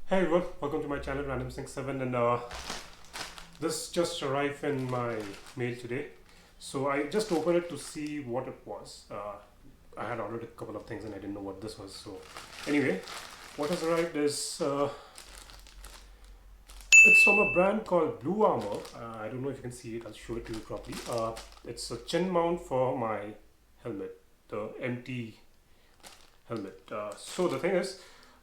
Hey everyone, welcome to my channel Random67, and this just arrived in my mail today. So I just opened it to see what it was. I had ordered a couple of things and I didn't know what this was. So anyway, what has arrived is it's from a brand called Blu Armor. I don't know if you can see it. I'll show it to you properly. It's a chin mount for my helmet, the empty helmet. So the thing is,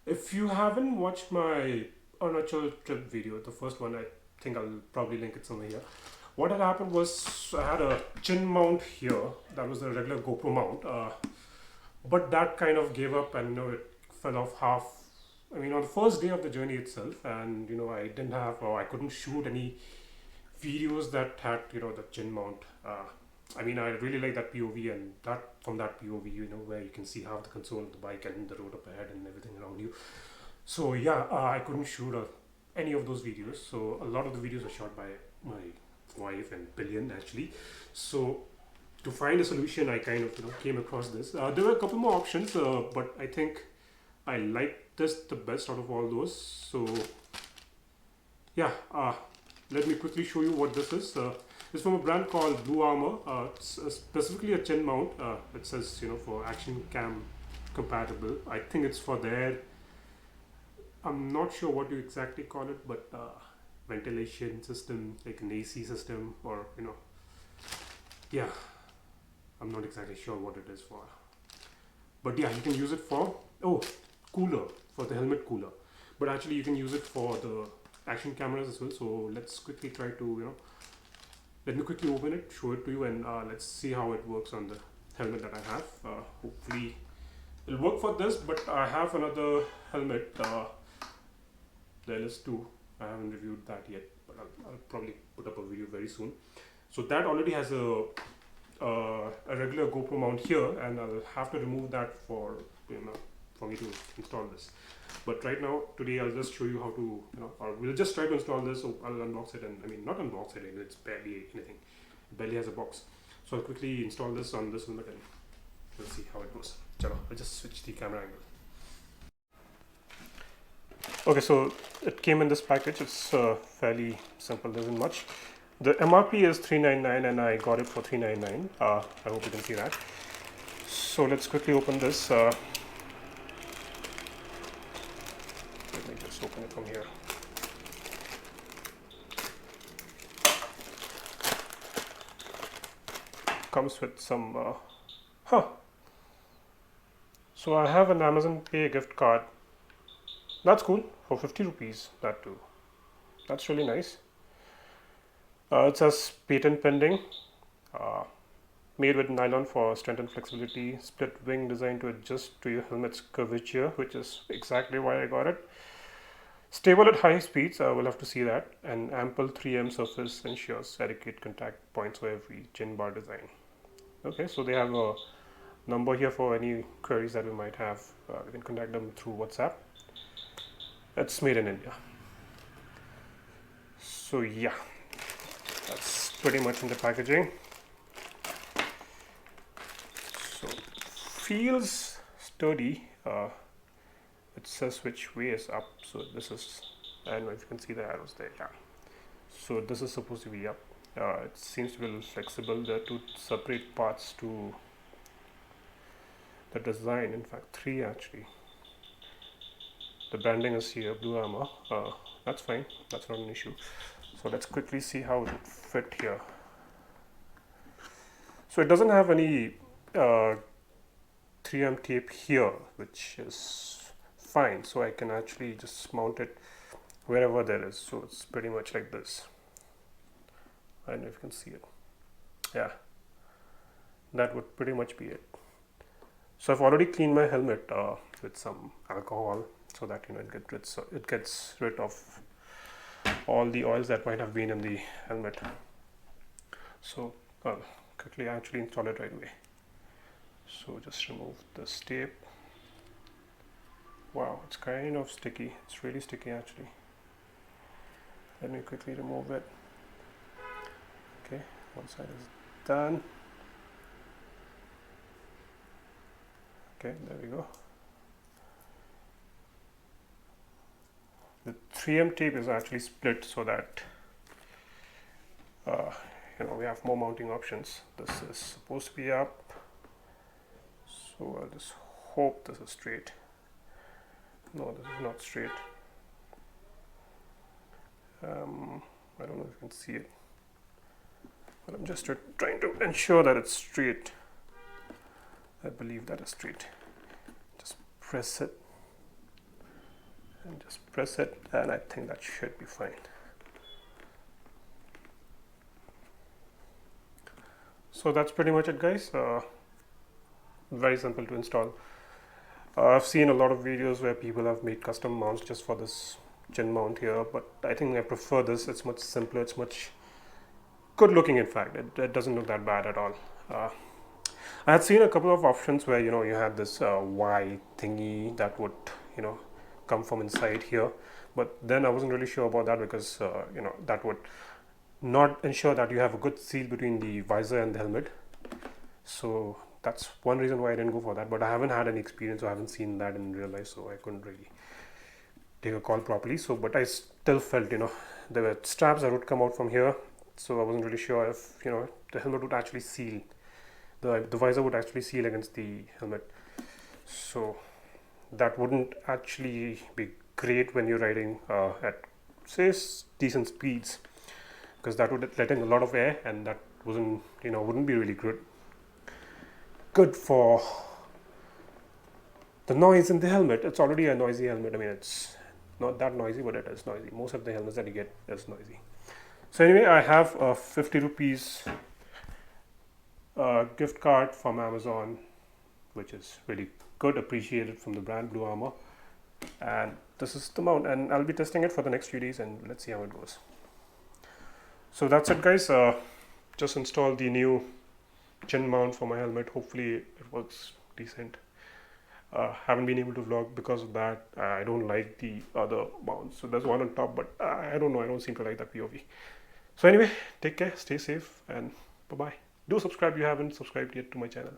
if you haven't watched my Arunachal trip video, the first one, I think I'll probably link it somewhere here. What had happened was I had a chin mount here. That was the regular GoPro mount, but that kind of gave up, and it fell off half. I mean, on the first day of the journey itself, and I didn't have, or I couldn't shoot any videos that had the chin mount. I mean, I really like that POV, and that from that POV, where you can see half the console of the bike and the road up ahead and everything around you. So yeah, I couldn't shoot any of those videos. So a lot of the videos are shot by my wife and Billion actually. So to find a solution, I kind of came across this. There were a couple more options, but I think I liked this the best out of all those. So yeah, let me quickly show you what this is. It's from a brand called Blu Armor. It's specifically a chin mount. It says for action cam compatible. I think it's for their, I'm not sure what you exactly call it, but ventilation system, like an AC system, or yeah, I'm not exactly sure what it is for. But yeah, you can use it for cooler, for the helmet cooler. But actually, you can use it for the action cameras as well. So let's quickly try to let me quickly open it, show it to you, and let's see how it works on the helmet that I have. Hopefully it'll work for this, but I have another helmet, the LS2. I haven't reviewed that yet, but I'll probably put up a video very soon. So that already has a regular GoPro mount here, and I'll have to remove that for me to install this. But right now, today, I'll just show you how to, or we'll just try to install this. So I'll unbox it, and I mean, not unbox it, it's barely anything. It barely has a box. So I'll quickly install this on this helmet and we'll see how it goes. Chalo, I'll just switch the camera angle. Okay, so it came in this package. It's fairly simple, there isn't much. The MRP is $399 and I got it for $399. I hope you can see that. So let's quickly open this. Let me just open it from here. Comes with some so I have an Amazon Pay gift card. That's cool, for 50 rupees, that too. That's really nice. It says patent pending. Made with nylon for strength and flexibility. Split wing designed to adjust to your helmet's curvature, which is exactly why I got it. Stable at high speeds, we'll have to see that. And ample 3M surface ensures adequate contact points for every chin bar design. Okay, so they have a number here for any queries that we might have. You can contact them through WhatsApp. It's made in India. So yeah, that's pretty much in the packaging. So feels sturdy. It says which way is up. So this is, I don't know if you can see the arrows there. Yeah. So this is supposed to be up. It seems to be a little flexible. There are two separate parts to the design. In fact, three actually. The branding is here, Blu Armor. That's fine. That's not an issue. So let's quickly see how it would fit here. So it doesn't have any 3M tape here, which is fine. So I can actually just mount it wherever there is. So it's pretty much like this. I don't know if you can see it. Yeah, that would pretty much be it. So I've already cleaned my helmet with some alcohol, so that it gets rid of all the oils that might have been in the helmet. So I'll quickly actually install it right away. So just remove this tape. Wow, it's kind of sticky. It's really sticky actually. Let me quickly remove it. Okay, one side is done. Okay, there we go. 3M tape is actually split so that we have more mounting options. This is supposed to be up, so I'll just hope this is straight. No, this is not straight. I don't know if you can see it, but I'm just trying to ensure that it's straight. I believe that is straight. Just press it and just press it, and I think that should be fine. So that's pretty much it, guys. Very simple to install. I've seen a lot of videos where people have made custom mounts just for this chin mount here, but I think I prefer this. It's much simpler, it's much good looking. In fact, it doesn't look that bad at all. I had seen a couple of options where you had this Y thingy that would come from inside here, but then I wasn't really sure about that because that would not ensure that you have a good seal between the visor and the helmet. So that's one reason why I didn't go for that, but I haven't had any experience, so I haven't seen that in real life, so I couldn't really take a call properly. So but I still felt there were straps that would come out from here, so I wasn't really sure if the helmet would actually seal, the visor would actually seal against the helmet. So that wouldn't actually be great when you're riding at say decent speeds, because that would let in a lot of air, and that wouldn't be really good for the noise in the helmet. It's already a noisy helmet. I mean, it's not that noisy, but it is noisy. Most of the helmets that you get is noisy. So anyway, I have a 50 rupees gift card from Amazon, which is really good, appreciated from the brand Blu Armor, and this is the mount, and I'll be testing it for the next few days, and let's see how it goes. So that's it, guys. Just installed the new chin mount for my helmet. Hopefully it works decent. Haven't been able to vlog because of that. I don't like the other mounts. So there's one on top, but I don't know, I don't seem to like that POV. So anyway, take care, stay safe, and bye bye. Do subscribe if you haven't subscribed yet to my channel.